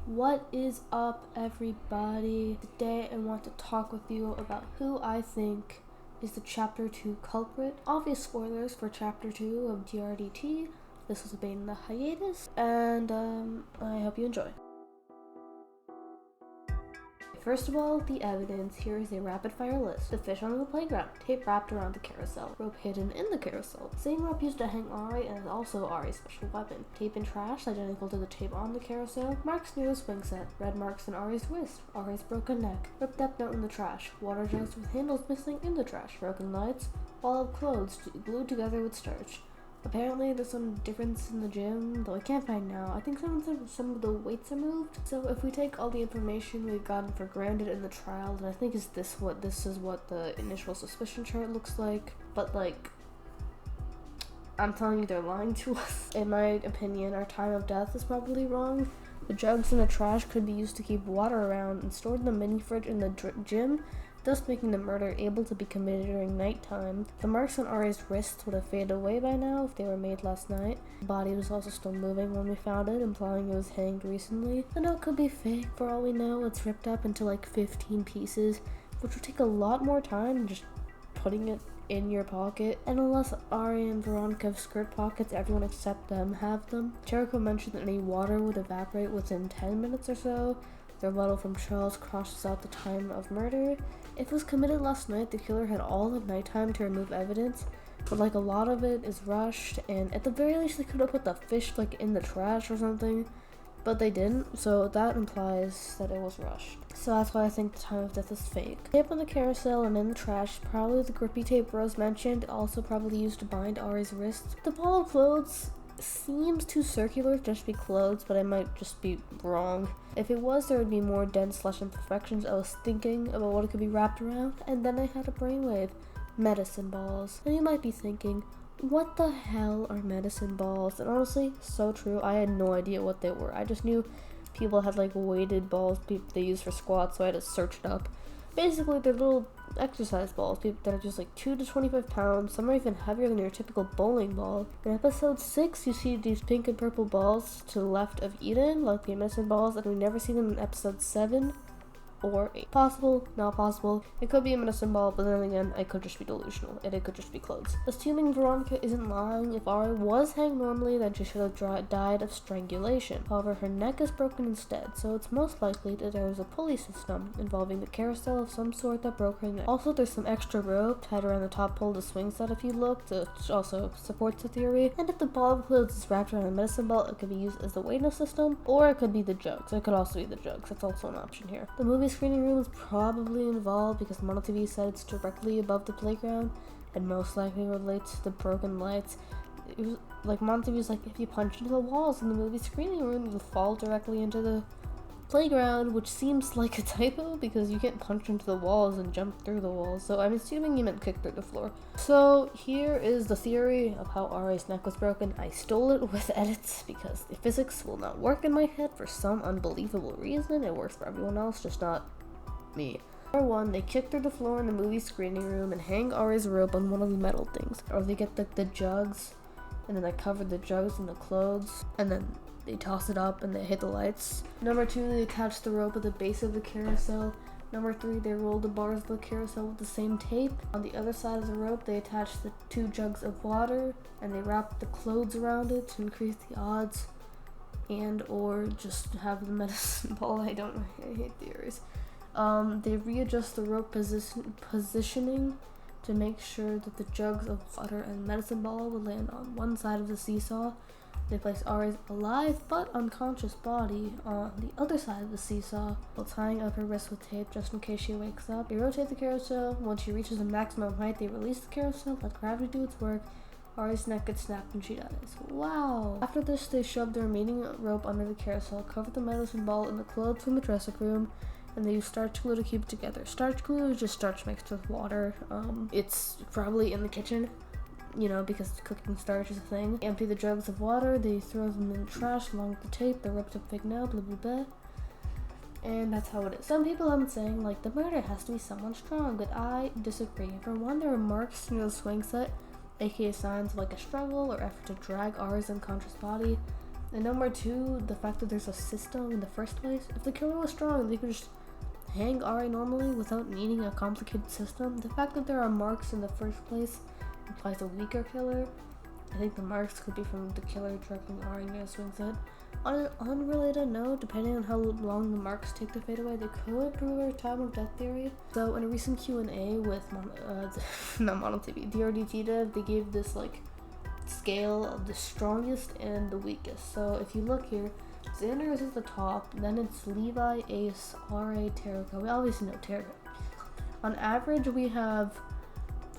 What is up, everybody? Today I want to talk with you about who I think is the Chapter 2 culprit. Obvious spoilers for Chapter 2 of drdt. This was been the hiatus, and I hope you enjoy. First of all, the evidence. Here is a rapid-fire list. The fish on the playground, tape wrapped around the carousel, rope hidden in the carousel, same rope used to hang Ari and is also Ari's special weapon, tape in trash identical to the tape on the carousel, marks near the swing set, red marks in Ari's wrist, Ari's broken neck, ripped up note in the trash, water jugs with handles missing in the trash, broken lights, ball of clothes glued together with starch. Apparently there's some difference in the gym, though I can't find now. I think someone said some of the weights are moved. So if we take all the information we've gotten for granted in the trial, then I think this is what the initial suspicion chart looks like. But like, I'm telling you, they're lying to us. In my opinion, our time of death is probably wrong. The jugs in the trash could be used to keep water around and stored in the mini fridge in the gym, thus making the murder able to be committed during nighttime. The marks on Ari's wrists would have faded away by now if they were made last night. The body was also still moving when we found it, implying it was hanged recently. The note could be fake for all we know. It's ripped up into like 15 pieces, which would take a lot more time than just putting it in your pocket. And unless Ari and Veronica have skirt pockets, everyone except them have them. Jericho mentioned that any water would evaporate within 10 minutes or so. The rebuttal from Charles crosses out the time of murder. If it was committed last night, the killer had all of nighttime to remove evidence, but like a lot of it is rushed, and at the very least they could have put the fish like in the trash or something, but they didn't, so that implies that it was rushed. So that's why I think the time of death is fake. Tape on the carousel and in the trash, probably the grippy tape Rose mentioned, also probably used to bind Ari's wrists. The ball of clothes seems too circular to just be clothes, but I might just be wrong. If it was, there would be more dense imperfections. I was thinking about what it could be wrapped around, and then I had a brainwave. Medicine balls. And you might be thinking, what the hell are medicine balls? And honestly, so true. I had no idea what they were. I just knew people had like weighted balls they use for squats, so I had to search it up. Basically, they're little exercise balls that are just like 2 to 25 pounds. Some are even heavier than your typical bowling ball. In episode 6, you see these pink and purple balls to the left of Eden, like the medicine balls, and we never see them in episode 7 or 8. Possible, not possible. It could be a medicine ball, but then again, I could just be delusional, and it could just be clothes. Assuming Veronica isn't lying, if Ari was hanged normally, then she should have died of strangulation. However, her neck is broken instead, so it's most likely that there was a pulley system involving the carousel of some sort that broke her neck. Also, there's some extra rope tied around the top pole of the swing set if you look, which also supports the theory. And if the ball of clothes is wrapped around a medicine ball, it could be used as the weightless system, or it could be the jugs. It could also be the jugs. That's also an option here. The movie screening room is probably involved because Mono TV said it's directly above the playground and most likely relates to the broken lights. It was like Mono TV was like, if you punch into the walls in the movie screening room, you'll fall directly into the playground, which seems like a typo because you can't punch into the walls and jump through the walls, so I'm assuming you meant kick through the floor. So here is the theory of how Ari's neck was broken. I stole it with edits because the physics will not work in my head for some unbelievable reason. It works for everyone else, just not me. Number 1, they kick through the floor in the movie screening room and hang Ari's rope on one of the metal things. Or they get the jugs, and then they cover the jugs in the clothes, and then they toss it up and they hit the lights. Number 2, they attach the rope at the base of the carousel. Number 3, they roll the bars of the carousel with the same tape. On the other side of the rope, they attach the 2 jugs of water, and they wrap the clothes around it to increase the odds, and or just have the medicine ball. I hate theories. They readjust the rope positioning to make sure that the jugs of water and medicine ball would land on one side of the seesaw. They place Ari's alive but unconscious body on the other side of the seesaw while tying up her wrist with tape just in case she wakes up. They rotate the carousel. Once she reaches the maximum height, they release the carousel, let gravity do its work. Ari's neck gets snapped and she dies. Wow! After this, they shove the remaining rope under the carousel, cover the medicine ball in the clothes from the dressing room, and they use starch glue to keep it together. Starch glue is just starch mixed with water. It's probably in the kitchen, because cooking starch is a thing. They empty the jugs of water, they throw them in the trash along with the tape, they're ripped up fake nail, blah blah blah. And that's how it is. Some people have been saying, like, the murder has to be someone strong, but I disagree. For one, there are marks near the swing set, aka signs of like a struggle or effort to drag Ari's unconscious body. And number 2, the fact that there's a system in the first place. If the killer was strong, they could just hang Ari normally without needing a complicated system. The fact that there are marks in the first place implies a weaker killer. I think the marks could be from the killer directing Ari near swing set. On an unrelated note, depending on how long the marks take to fade away, they could prove our time of death theory. So in a recent Q&A with not Model TV, drdt dev, they gave this like scale of the strongest and the weakest. So if you look here, Xander is at the top, then it's Levi, Ace, RA, Terrica. We obviously know Terrica. On average, we have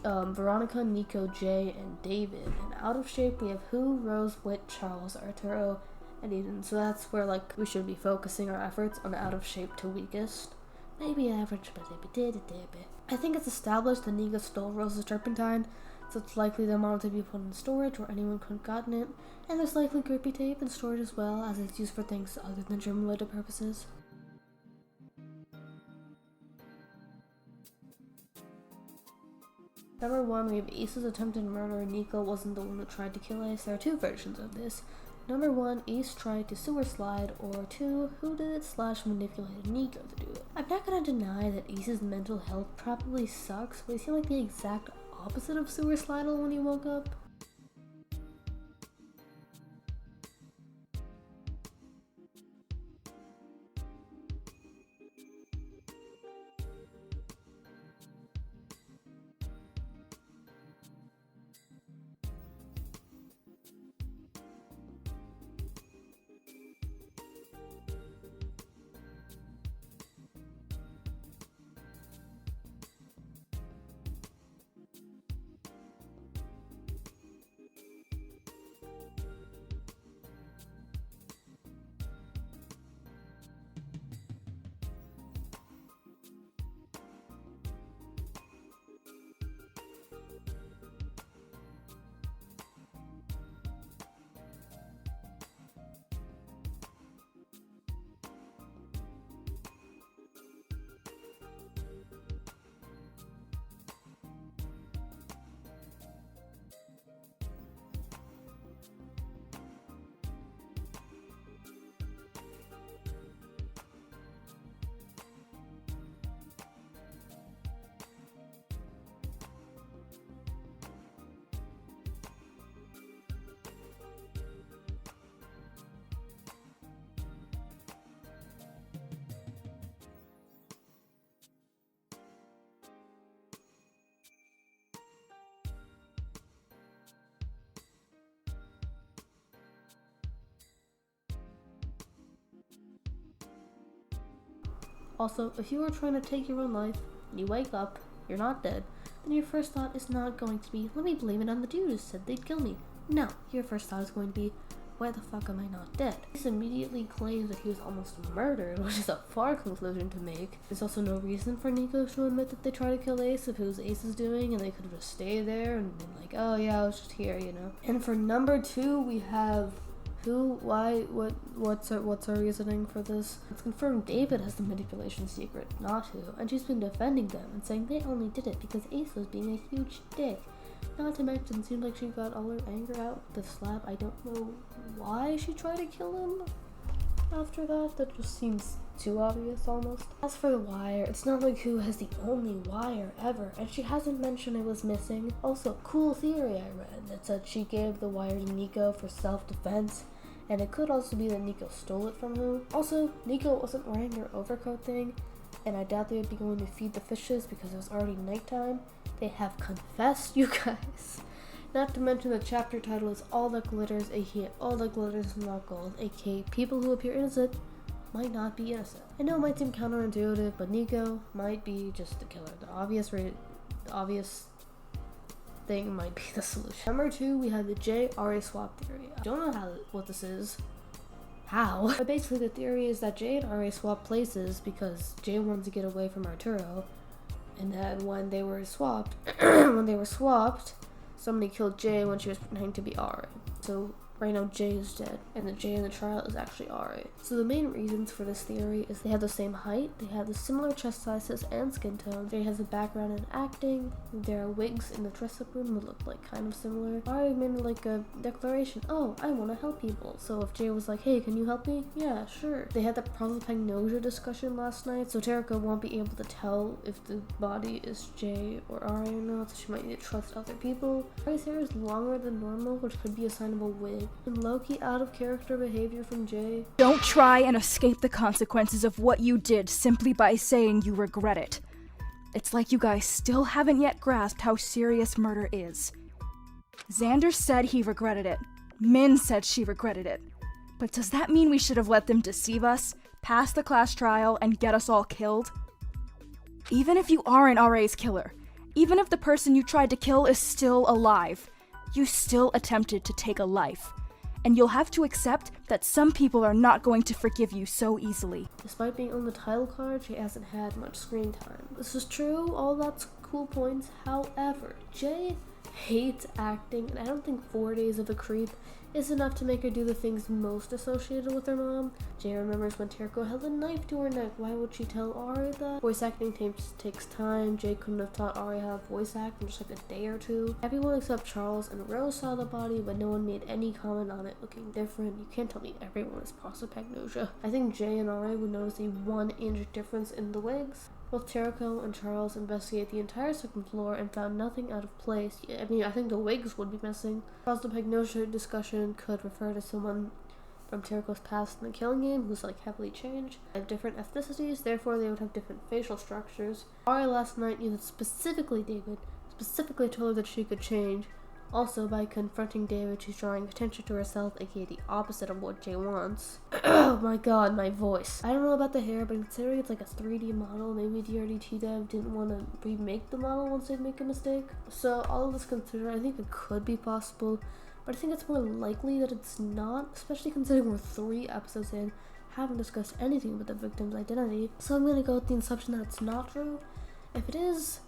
Veronica, Nico, Jay, and David. And out of shape, we have Who, Rose, Whit, Charles, Arturo, and Eden. So that's where like we should be focusing our efforts on out of shape to weakest. Maybe average, but I think it's established that Nico stole Rose's turpentine, so it's likely the amount to be put in storage where anyone could have gotten it, and there's likely grippy tape in storage as well, as it's used for things other than germ-related purposes. Number 1, we have Ace's attempted murder. Nico wasn't the one who tried to kill Ace. There are 2 versions of this. Number 1, Ace tried to sewer slide, or 2, Who did it / manipulated Nico to do it. I'm not gonna deny that Ace's mental health probably sucks, but he seemed like the exact opposite of sewer slidal when he woke up. Also, if you are trying to take your own life, and you wake up, you're not dead, then your first thought is not going to be, let me blame it on the dude who said they'd kill me. No, your first thought is going to be, why the fuck am I not dead? This immediately claims that he was almost murdered, which is a far conclusion to make. There's also no reason for Nico to admit that they tried to kill Ace if it was Ace's doing, and they could have just stayed there and been like, oh yeah, I was just here, you know? And for number 2, we have Who, why, what's our reasoning for this? It's confirmed David has the manipulation secret, not Who, and she's been defending them and saying they only did it because Ace was being a huge dick. Not to mention, it seems like she got all her anger out with the slap. I don't know why she tried to kill him after that. That just seems too obvious almost. As for the wire, it's not like Who has the only wire ever, and she hasn't mentioned it was missing. Also, cool theory I read that said she gave the wire to Nico for self-defense, and it could also be that Nico stole it from Who. Also, Nico wasn't wearing her overcoat thing, and I doubt they would be going to feed the fishes because it was already nighttime. They have confessed, you guys. Not to mention the chapter title is All That Glitters, aka All That Glitters is Not Gold, aka people who appear innocent might not be innocent. I know it might seem counterintuitive, but Nico might be just the killer. The obvious thing might be the solution. Number 2, we have the Jay Ari swap theory. I don't know what this is. How? But basically the theory is that Jay and Ari swap places because Jay wanted to get away from Arturo, and then when they were swapped, somebody killed Jay when she was pretending to be Ari. So Right now Jay is dead, and the Jay in the trial is actually Ari. So the main reasons for this theory is they have the same height, they have the similar chest sizes and skin tone, Jay has a background in acting, there are wigs in the dress-up room that look like kind of similar. Ari made like a declaration, oh, I want to help people. So if Jay was like, hey, can you help me? Yeah, sure. They had the prosopagnosia discussion last night, so Terika won't be able to tell if the body is Jay or Ari or not, so she might need to trust other people. Ari's hair is longer than normal, which could be a sign of a wig. And low-key out of character behavior from Jay. Don't try and escape the consequences of what you did simply by saying you regret it. It's like you guys still haven't yet grasped how serious murder is. Xander said he regretted it. Min said she regretted it. But does that mean we should have let them deceive us, pass the class trial, and get us all killed? Even if you aren't RA's killer, even if the person you tried to kill is still alive, you still attempted to take a life. And you'll have to accept that some people are not going to forgive you so easily. Despite being on the title card, she hasn't had much screen time. This is true, all that's cool points. However, Jay hates acting, and I don't think 4 days of a creep is enough to make her do the things most associated with her mom. Jay remembers when Terika held a knife to her neck. Why would she tell Ari that? Voice acting takes time. Jay couldn't have taught Ari how to voice act in just like a day or two. Everyone except Charles and Rose saw the body, but no one made any comment on it looking different. You can't tell me everyone is prosopagnosia. I think Jay and Ari would notice a 1-inch difference in the wigs. Both Terika and Charles investigate the entire second floor and found nothing out of place. I mean, I think the wigs would be missing. Prosopagnosia discussion could refer to someone from Terika's past in the Killing Game who's like heavily changed. They have different ethnicities, therefore they would have different facial structures. Ari last night knew that David specifically told her that she could change. Also, by confronting David, she's drawing attention to herself, aka the opposite of what Jay wants. Oh my god, my voice. I don't know about the hair, but considering it's like a 3D model, maybe DRDT dev didn't want to remake the model once they make a mistake. So all of this considered, I think it could be possible, but I think it's more likely that it's not, especially considering we're 3 episodes in, haven't discussed anything about the victim's identity. So I'm gonna go with the assumption that it's not true. If it is,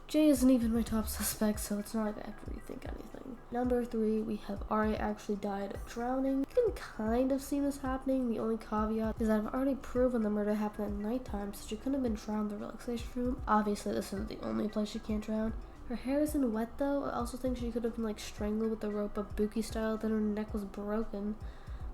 Jay isn't even my top suspect, so it's not like I have to rethink anything. Number 3, we have Ari actually died of drowning. You can kind of see this happening. The only caveat is that I've already proven the murder happened at nighttime, so she couldn't have been drowned in the relaxation room. Obviously, this isn't the only place she can't drown. Her hair isn't wet though. I also think she could have been like strangled with the rope Buki style, then her neck was broken.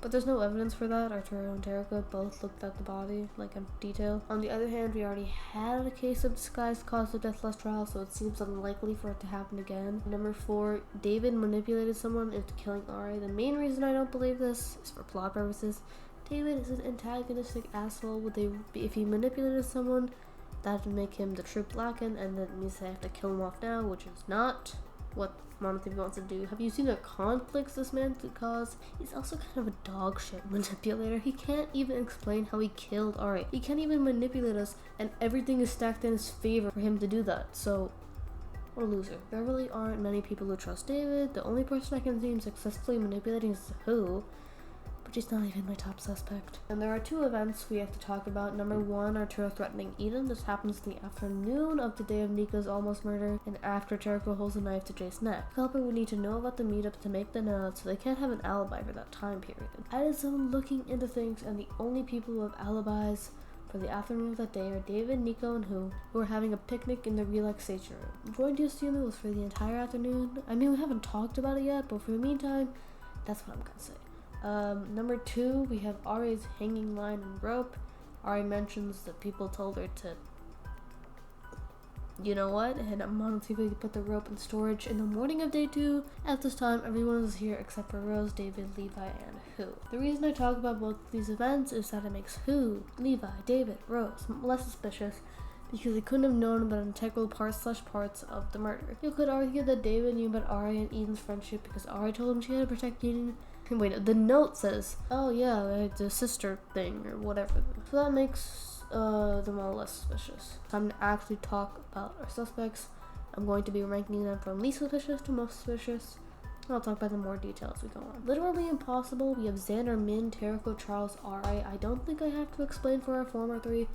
But there's no evidence for that. Arturo and Terika both looked at the body, like in detail. On the other hand, we already had a case of disguised cause of death last trial, so it seems unlikely for it to happen again. Number 4, David manipulated someone into killing Ari. The main reason I don't believe this is for plot purposes. David is an antagonistic asshole. If he manipulated someone, that would make him the true Blacken, and that means they have to kill him off now, which is not what Monotherapy wants to do. Have you seen the conflicts this man could cause? He's also kind of a dog shit manipulator. He can't even explain how he killed Ari. He can't even manipulate us, and everything is stacked in his favor for him to do that. So, what a loser. There really aren't many people who trust David. The only person I can see him successfully manipulating is Who, but she's not even my top suspect. And there are 2 events we have to talk about. Number 1, Arturo threatening Eden. This happens in the afternoon of the day of Nico's almost murder, and after Terika holds a knife to Jay's neck. Culprit would need to know about the meetup to make the note, so they can't have an alibi for that time period. I did some looking into things, and the only people who have alibis for the afternoon of that day are David, Nico, and Who are having a picnic in the relaxation room. I'm going to assume it was for the entire afternoon. I mean, we haven't talked about it yet, but for the meantime, that's what I'm gonna say. Number 2, we have Ari's hanging line and rope. Ari mentions that people told her to, you know what, and on TV put the rope in storage in the morning of day 2. At this time, everyone was here except for Rose, David, Levi, and Who. The reason I talk about both these events is that it makes Who, Levi, David, Rose less suspicious, because they couldn't have known about integral parts of the murder. You could argue that David knew about Ari and Eden's friendship because Ari told him she had to protect Eden. Wait, the note says, oh yeah, the sister thing, or whatever. So that makes them all less suspicious. Time to actually talk about our suspects. I'm going to be ranking them from least suspicious to most suspicious. I'll talk about them more detail as we go on. Literally impossible. We have Xander, Min, Terika, Charles, Ari. I don't think I have to explain for our former 3.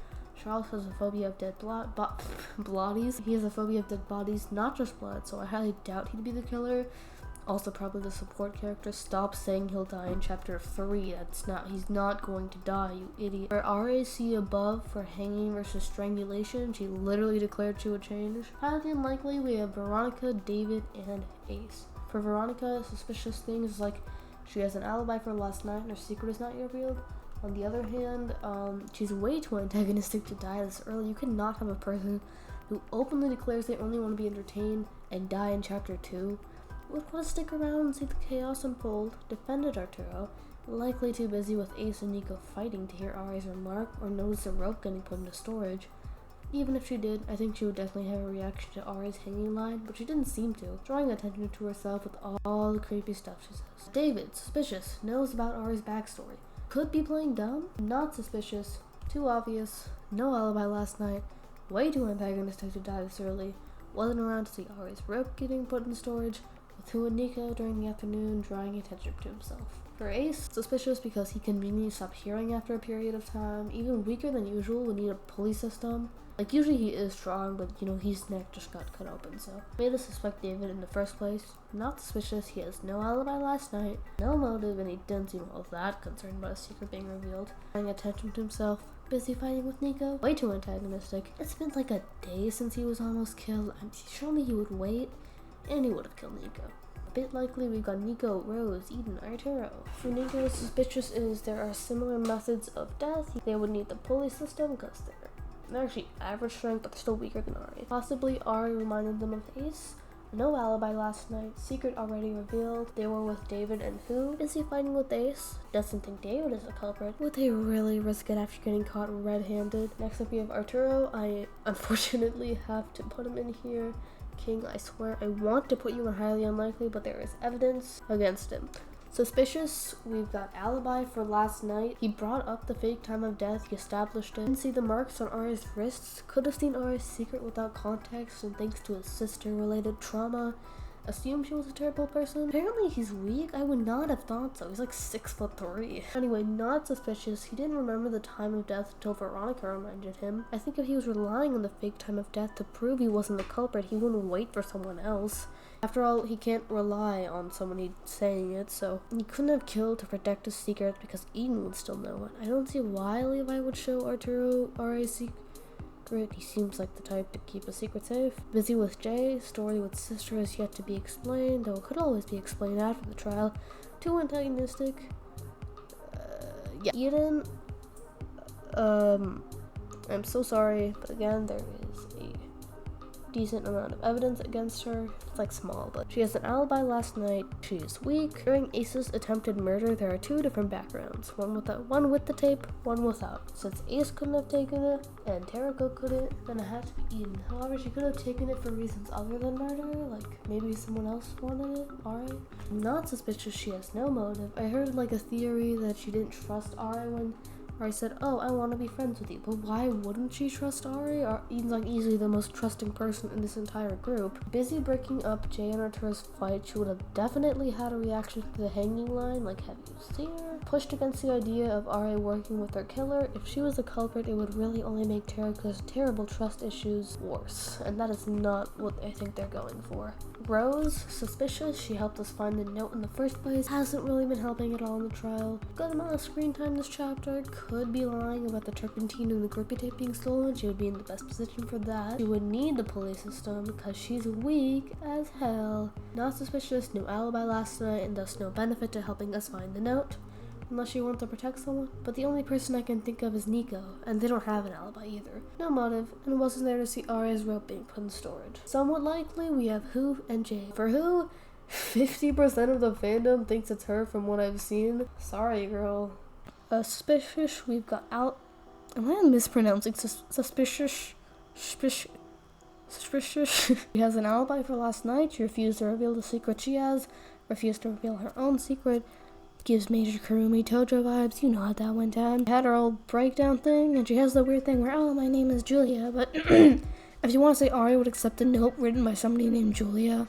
Charles has a phobia of dead bodies. He has a phobia of dead bodies, not just blood, so I highly doubt he'd be the killer. Also probably the support character. Stop saying he'll die in chapter 3. He's not going to die, you idiot. For RAC above for hanging versus strangulation, she literally declared she would change. Highly unlikely, we have Veronica, David, and Ace. For Veronica, suspicious things like she has an alibi for last night and her secret is not yet revealed. On the other hand, she's way too antagonistic to die this early. You cannot have a person who openly declares they only want to be entertained and die in chapter 2. Would want to stick around and see the chaos unfold, defended Arturo, likely too busy with Ace and Nico fighting to hear Ari's remark or notice a rope getting put into storage. Even if she did, I think she would definitely have a reaction to Ari's hanging line, but she didn't seem to, drawing attention to herself with all the creepy stuff she says. David, suspicious, knows about Ari's backstory. Could be playing dumb? Not suspicious. Too obvious. No alibi last night. Way too antagonistic to die this early. Wasn't around to see Ari's rope getting put in storage. With Who and Nico during the afternoon, drawing attention to himself. For Ace, suspicious because he conveniently stopped hearing after a period of time. Even weaker than usual would need a pulley system. Like, usually he is strong, but, his neck just got cut open, so. Made us suspect David in the first place. Not suspicious, he has no alibi last night, no motive, and he didn't seem all that concerned about a secret being revealed. Paying attention to himself, busy fighting with Nico, way too antagonistic. It's been like a day since he was almost killed. Surely he would wait, and he would have killed Nico. A bit likely we've got Nico, Rose, Eden, Arturo. For Nico, suspicious is there are similar methods of death. They would need the pulley system because they're actually average strength, but they're still weaker than Ari. Possibly Ari reminded them of Ace. No alibi last night. Secret already revealed. They were with David and Who. Is he fighting with Ace? Doesn't think David is a culprit. Would they really risk it after getting caught red-handed? Next up we have Arturo. I unfortunately have to put him in here. King, I swear I want to put you in highly unlikely, but there is evidence against him. Suspicious, we've got alibi for last night. He brought up the fake time of death, he established it. Didn't see the marks on Ari's wrists. Could have seen Ari's secret without context and thanks to his sister-related trauma. Assumed she was a terrible person. Apparently he's weak. I would not have thought so. He's like 6'3". Anyway, not suspicious. He didn't remember the time of death until Veronica reminded him. I think if he was relying on the fake time of death to prove he wasn't the culprit, he wouldn't wait for someone else. After all, he can't rely on someone saying it, so he couldn't have killed to protect his secret because Eden would still know it. I don't see why Levi would show Arturo Ari's secret. He seems like the type to keep a secret safe. Busy with Jay, story with sister is yet to be explained, though it could always be explained after the trial. Too antagonistic. Yeah. Eden, I'm so sorry, but again, there is a decent amount of evidence against her. It's like small, but she has an alibi last night. She is weak. During Ace's attempted murder, there are two different backgrounds. One with the tape, one without. Since Ace couldn't have taken it, and Terrico couldn't, then it had to be Eden. However, she could have taken it for reasons other than murder, like maybe someone else wanted it. Ari? Not suspicious, she has no motive. I heard like a theory that she didn't trust Ari when Ari said, "Oh, I want to be friends with you." But why wouldn't she trust Ari? Eden's like easily the most trusting person in this entire group. Busy breaking up Jay and Arturo's fight, she would have definitely had a reaction to the hanging line, like, have you seen her? Pushed against the idea of Ari working with her killer. If she was the culprit, it would really only make Terrico's terrible trust issues worse. And that is not what I think they're going for. Rose, suspicious. She helped us find the note in the first place. Hasn't really been helping at all in the trial. Good amount of screen time this chapter. Could be lying about the turpentine and the grippy tape being stolen. She would be in the best position for that. She would need the pulley system because she's weak as hell. Not suspicious, no alibi last night, and thus no benefit to helping us find the note. Unless she wanted to protect someone. But the only person I can think of is Nico, and they don't have an alibi either. No motive, and wasn't there to see Ari's rope being put in storage. Somewhat likely, we have Who and Jay. For Who, 50% of the fandom thinks it's her from what I've seen. Sorry, girl. Suspicious, we've got Am I mispronouncing suspicious? Suspicious. She has an alibi for last night. She refused to reveal the secret she has. Refused to reveal her own secret. Gives Major Kurumi Tojo vibes. You know how that went down. She had her old breakdown thing, and she has the weird thing where, oh, my name is Julia, but if you want to say Ari would accept a note written by somebody named Julia,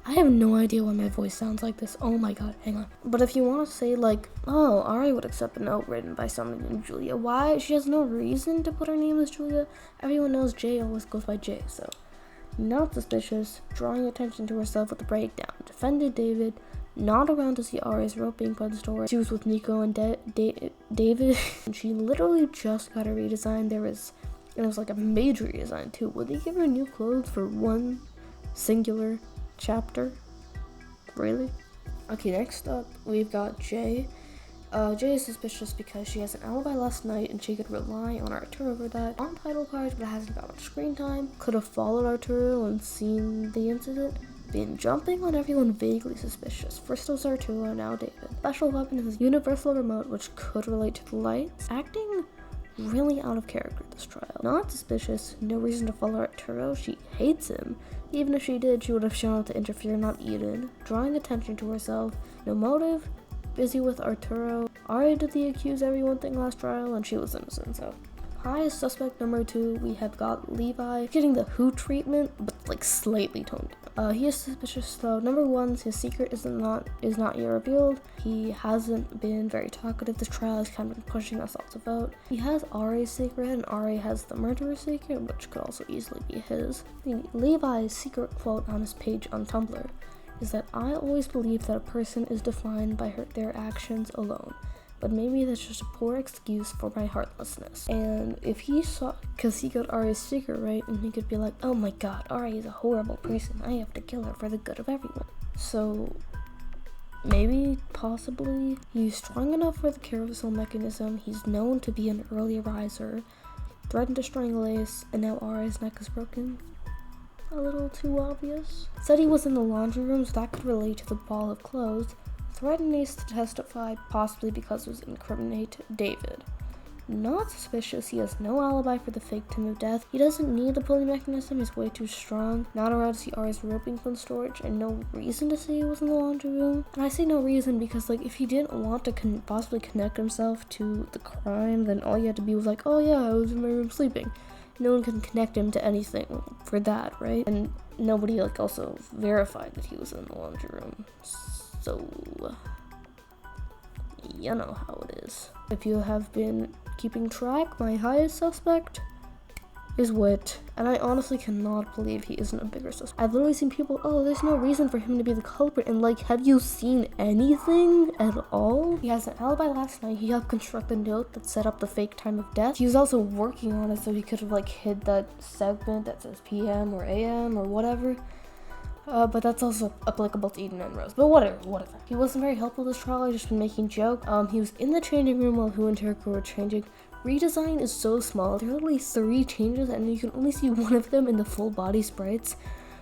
I have no idea why my voice sounds like this. Oh my god, hang on. But if you want to say, like, oh, Ari would accept a note written by somebody named Julia, why? She has no reason to put her name as Julia. Everyone knows Jay always goes by Jay, so not suspicious, drawing attention to herself with the breakdown, defended David, not around to see Ari's rope being put in storage. She was with Nico and David, and she literally just got a redesign. It was like a major redesign too. Would they give her new clothes for one singular chapter? Really? Okay, next up, we've got Jay. Jay is suspicious because she has an alibi last night and she could rely on Arturo for that. On title cards, but hasn't got much screen time. Could have followed Arturo and seen the incident. Been jumping on everyone vaguely suspicious. First it was Arturo, now David. Special weapon is his universal remote, which could relate to the lights. Acting really out of character this trial. Not suspicious, no reason to follow Arturo. She hates him. Even if she did, she would have shown up to interfere, not Eden. Drawing attention to herself, no motive. Busy with Arturo. Ari did the accuse everyone thing last trial, and she was innocent, so. Highest suspect number 2, we have got Levi getting the Who treatment, but like slightly toned down. He is suspicious though. Number 1, his secret is not yet revealed. He hasn't been very talkative this trial. He's kind of been pushing us all to vote. He has Ari's secret, and Ari has the murderer's secret, which could also easily be his. Levi's secret quote on his page on Tumblr is that I always believe that a person is defined by their actions alone, but maybe that's just a poor excuse for my heartlessness. And if he saw, because he got Ari's secret, right, and he could be like, oh my god, Ari is a horrible person, I have to kill her for the good of everyone. So maybe, possibly, he's strong enough for the carousel mechanism. He's known to be an early riser, threatened to strangle Ace, and now Ari's neck is broken. A little too obvious. Said he was in the laundry room, so that could relate to the ball of clothes. Threatened Ace to testify, possibly because it was incriminate David. Not suspicious, he has no alibi for the fake time of death. He doesn't need the pulley mechanism, he's way too strong. Not around to see Ari's roping from storage, and no reason to say he was in the laundry room. And I say no reason because, like, if he didn't want to possibly connect himself to the crime, then all he had to be was like, oh yeah, I was in my room sleeping. No one can connect him to anything for that, right? And nobody, like, also verified that he was in the laundry room. So, you know how it is. If you have been keeping track, my highest suspect is Wit, and I honestly cannot believe he isn't a bigger suspect. I've literally seen people, oh, there's no reason for him to be the culprit, and like, have you seen anything at all? He has an alibi last night. He helped construct the note that set up the fake time of death. He was also working on it, so he could have like hid that segment that says PM or AM or whatever. But that's also applicable to Eden and Rose. But whatever. He wasn't very helpful this trial. He's just been making jokes. He was in the changing room while Who and Turko were changing. Redesign is so small. There are literally 3 changes, and you can only see one of them in the full body sprites.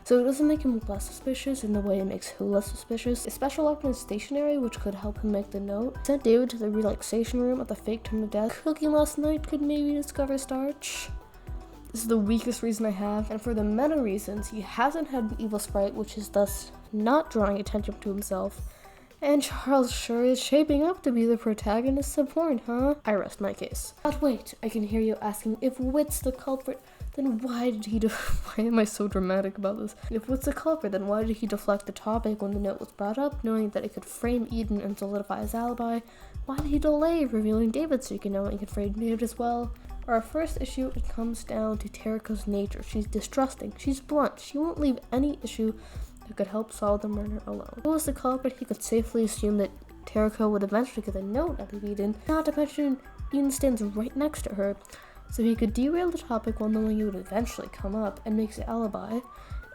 So it doesn't make him less suspicious in the way it makes Who less suspicious. A special weapon is stationary, which could help him make the note. Sent David to the relaxation room at the fake time of death. Cooking last night could maybe discover starch. This is the weakest reason I have, and for the meta reasons, he hasn't had an evil sprite, which is thus not drawing attention to himself. And Charles sure is shaping up to be the protagonist of porn, huh? I rest my case. But wait, I can hear you asking, if Wit's the culprit, then why did he why am I so dramatic about this? If Wit's the culprit, then why did he deflect the topic when the note was brought up, knowing that it could frame Eden and solidify his alibi? Why did he delay revealing David's secret, knowing it could frame David as well? Our first issue, it comes down to Terika's nature. She's distrusting, she's blunt, she won't leave any issue that could help solve the murder alone. If he was the culprit, he could safely assume that Terika would eventually get a note out of Eden, not to mention Eden stands right next to her, so he could derail the topic while knowing it would eventually come up and makes the alibi,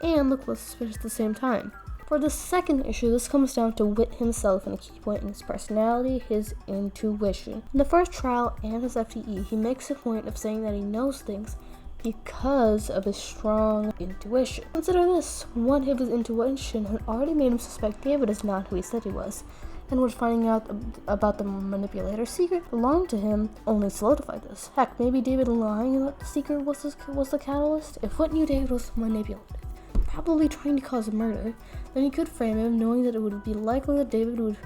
and look less suspicious at the same time. For the second issue, this comes down to Wit himself, and a key point in his personality, his intuition. In the first trial and his FTE, he makes a point of saying that he knows things because of his strong intuition. Consider this, one of his intuition had already made him suspect David is not who he said he was, and was finding out about the manipulator's secret belonging to him only solidified this. Heck, maybe David lying about the secret was the catalyst? If Wit knew David was manipulative, probably trying to cause a murder, then he could frame him knowing that it would be likely that David would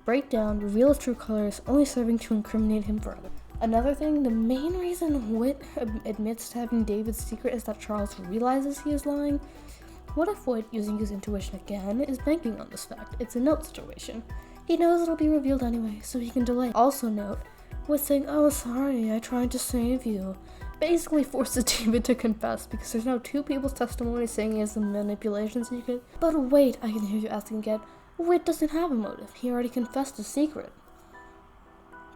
break down, reveal his true colors, only serving to incriminate him further. Another thing, the main reason Wit admits to having David's secret is that Charles realizes he is lying. What if Wit, using his intuition again, is banking on this fact? It's a note situation. He knows it'll be revealed anyway, so he can delay. Also note, Wit saying, oh sorry, I tried to save you, basically forces David to confess because there's now 2 people's testimony saying he has a manipulation secret. But wait, I can hear you asking again, Whit doesn't have a motive. He already confessed his secret.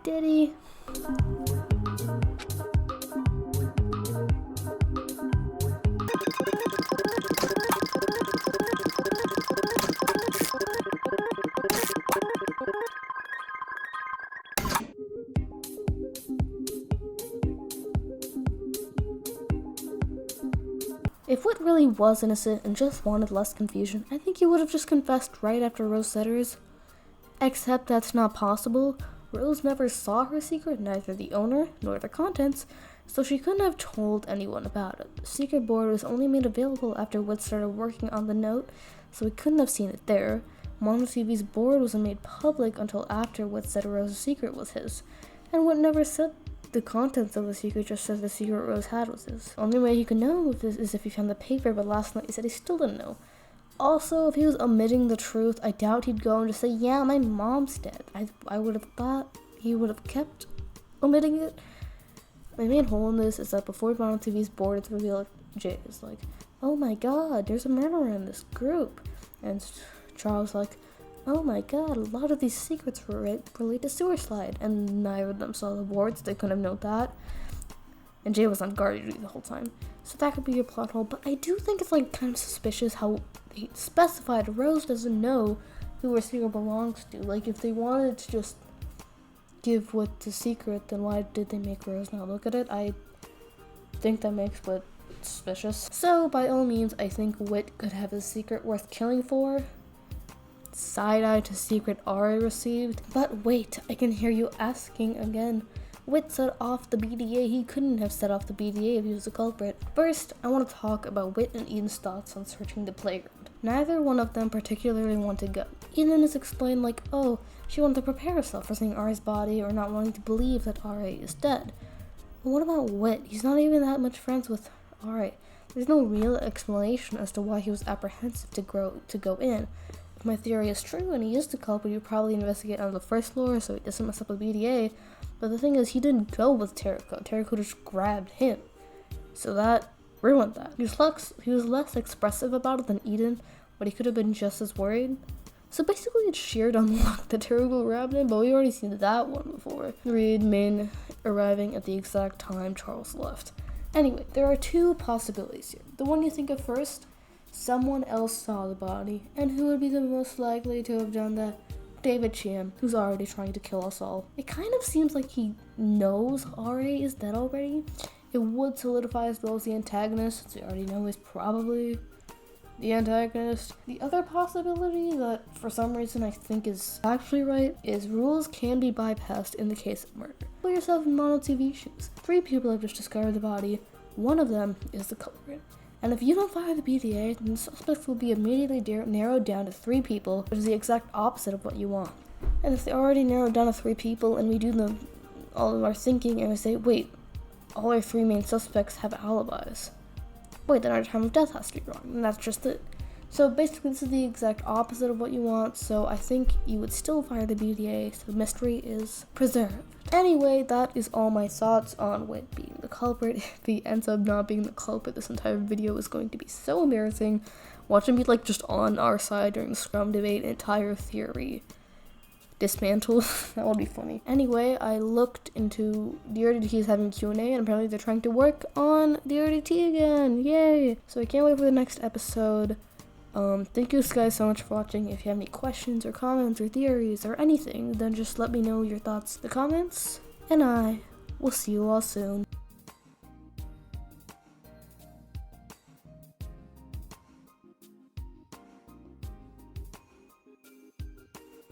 Did he? If Whit really was innocent and just wanted less confusion, I think he would have just confessed right after Rose said hers. Except that's not possible. Rose never saw her secret, neither the owner nor the contents, so she couldn't have told anyone about it. The secret board was only made available after Whit started working on the note, so he couldn't have seen it there. Mono TV's board wasn't made public until after Whit said Rose's secret was his, and Whit never said the contents of the secret, just said the secret Rose had was his. Only way he could know is if he found the paper, but last night he said he still didn't know. Also, if he was omitting the truth, I doubt he'd go and just say, yeah, my mom's dead. I would have thought he would have kept omitting it. My main hole in this is that before Mono TV's board, it's revealed Jay is like, oh my god, there's a murderer in this group. And Charles like, oh my god, a lot of these secrets relate to Sewer Slide, and neither of them saw the boards, they couldn't have known that. And Jay was on guard duty the whole time. So that could be your plot hole, but I do think it's like kind of suspicious how they specified Rose doesn't know who her secret belongs to. Like if they wanted to just give Whit the secret, then why did they make Rose not look at it? I think that makes Whit suspicious. So by all means, I think Whit could have a secret worth killing for. Side-eye to secret Ari received. But wait, I can hear you asking again. Whit set off the BDA. He couldn't have set off the BDA if he was a culprit. First, I want to talk about Whit and Eden's thoughts on searching the playground. Neither one of them particularly want to go. Eden is explained like, oh, she wanted to prepare herself for seeing Ari's body or not wanting to believe that Ari is dead. But what about Whit? He's not even that much friends with Ari. There's no real explanation as to why he was apprehensive to go in. If my theory is true and he is the culprit, he'd probably investigate on the first floor so he doesn't mess up the BDA. But the thing is, he didn't go with Terraco. Terraco just grabbed him. So that ruined that. He was less expressive about it than Eden, but he could have been just as worried. So basically it's sheer dumb luck that Terraco grabbed him, but we already seen that one before. Reed, Min arriving at the exact time Charles left. Anyway, there are 2 possibilities here. The one you think of first, someone else saw the body, and who would be the most likely to have done that? David Chiem, who's already trying to kill us all. It kind of seems like he knows Ari is dead already. It would solidify as well as the antagonist, since we already know he's probably the antagonist. The other possibility that for some reason I think is actually right is rules can be bypassed in the case of murder. Put yourself in Mono TV shoes. 3 people have just discovered the body. One of them is the culprit. And if you don't fire the BDA, then the suspects will be immediately narrowed down to 3 people, which is the exact opposite of what you want. And if they already narrowed down to 3 people and we do all of our thinking and we say, wait, all our 3 main suspects have alibis. Wait, then our time of death has to be wrong, and that's just it. So basically this is the exact opposite of what you want, so I think you would still fire the BDA, so the mystery is preserved. Anyway, that is all my thoughts on Whit being the culprit. If he ends up not being the culprit, this entire video is going to be so embarrassing. Watch him be like just on our side during the scrum debate, entire theory dismantled. That would be funny. Anyway, I looked into DRDT's having Q&A, and apparently they're trying to work on DRDT again. Yay! So I can't wait for the next episode. Thank you guys so much for watching. If you have any questions or comments or theories or anything, then just let me know your thoughts in the comments, and I will see you all soon.